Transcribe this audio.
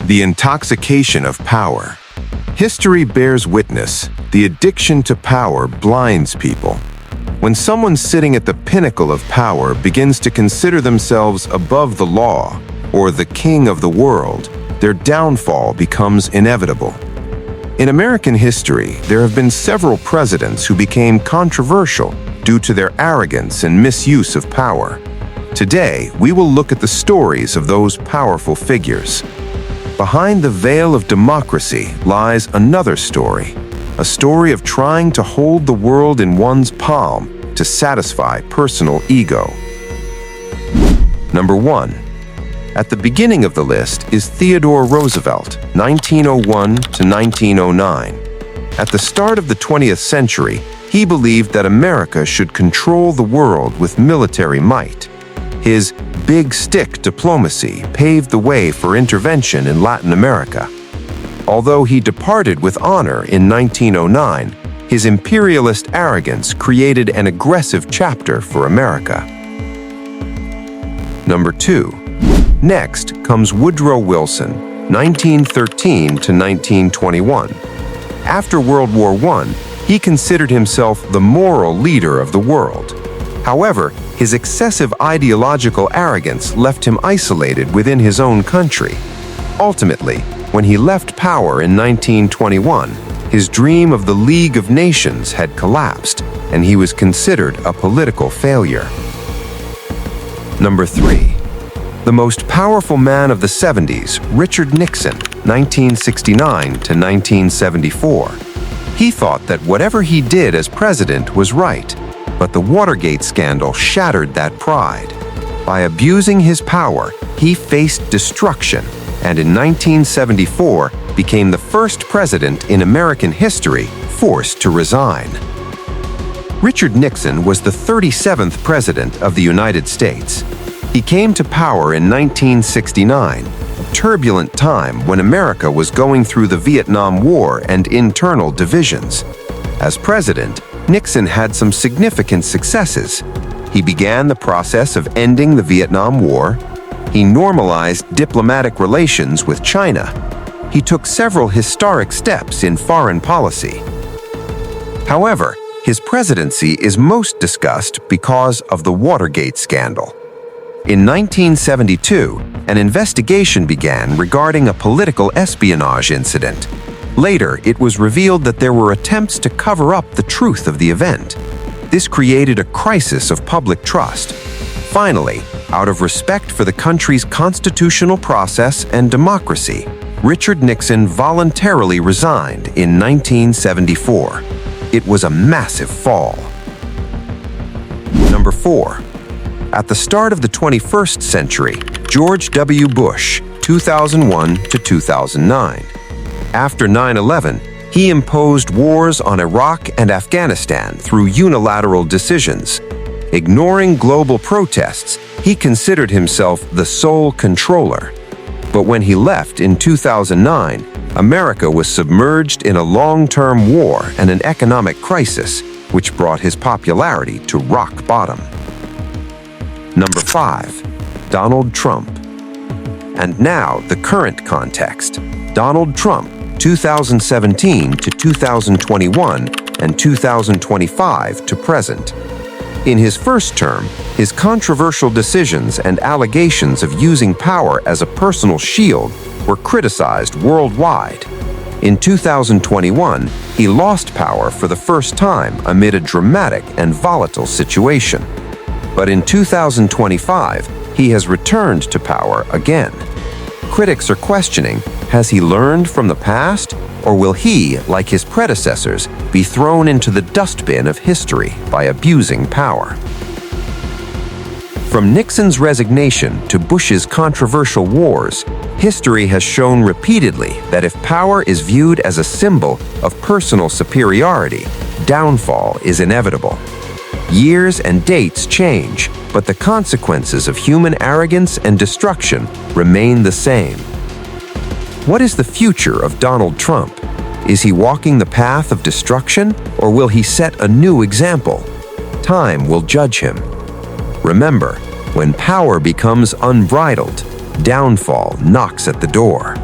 The intoxication of power. History bears witness. The addiction to power blinds people. When someone sitting at the pinnacle of power begins to consider themselves above the law or the king of the world, their downfall becomes inevitable. In American history, there have been several presidents who became controversial due to their arrogance and misuse of power. Today, we will look at the stories of those powerful figures. Behind the veil of democracy lies another story, a story of trying to hold the world in one's palm to satisfy personal ego. Number 1. At the beginning of the list is Theodore Roosevelt, 1901 to 1909. At the start of the 20th century, he believed that America should control the world with military might. His big stick diplomacy paved the way for intervention in Latin America. Although he departed with honor in 1909, his imperialist arrogance created an aggressive chapter for America. Number 2. Next comes Woodrow Wilson, 1913 to 1921. After World War I, he considered himself the moral leader of the world. However, his excessive ideological arrogance left him isolated within his own country. Ultimately, when he left power in 1921, his dream of the League of Nations had collapsed, and he was considered a political failure. Number 3. The most powerful man of the 70s, Richard Nixon, 1969 to 1974. He thought that whatever he did as president was right, but the Watergate scandal shattered that pride. By abusing his power, he faced destruction, and in 1974 became the first president in American history forced to resign. Richard Nixon was the 37th president of the United States. He came to power in 1969, a turbulent time when America was going through the Vietnam War and internal divisions. As president, Nixon had some significant successes. He began the process of ending the Vietnam War. He normalized diplomatic relations with China. He took several historic steps in foreign policy. However, his presidency is most discussed because of the Watergate scandal. In 1972, an investigation began regarding a political espionage incident. Later, it was revealed that there were attempts to cover up the truth of the event. This created a crisis of public trust. Finally, out of respect for the country's constitutional process and democracy, Richard Nixon voluntarily resigned in 1974. It was a massive fall. Number 4. At the start of the 21st century, George W. Bush, 2001 to 2009. After 9/11, he imposed wars on Iraq and Afghanistan through unilateral decisions. Ignoring global protests, he considered himself the sole controller. But when he left in 2009, America was submerged in a long-term war and an economic crisis, which brought his popularity to rock bottom. Number 5. Donald Trump. And now, the current context. Donald Trump, 2017 to 2021 and 2025 to present. In his first term, his controversial decisions and allegations of using power as a personal shield were criticized worldwide. In 2021, he lost power for the first time amid a dramatic and volatile situation. But in 2025, he has returned to power again. Critics are questioning, has he learned from the past, or will he, like his predecessors, be thrown into the dustbin of history by abusing power? From Nixon's resignation to Bush's controversial wars, history has shown repeatedly that if power is viewed as a symbol of personal superiority, downfall is inevitable. Years and dates change, but the consequences of human arrogance and destruction remain the same. What is the future of Donald Trump? Is he walking the path of destruction, or will he set a new example? Time will judge him. Remember, when power becomes unbridled, downfall knocks at the door.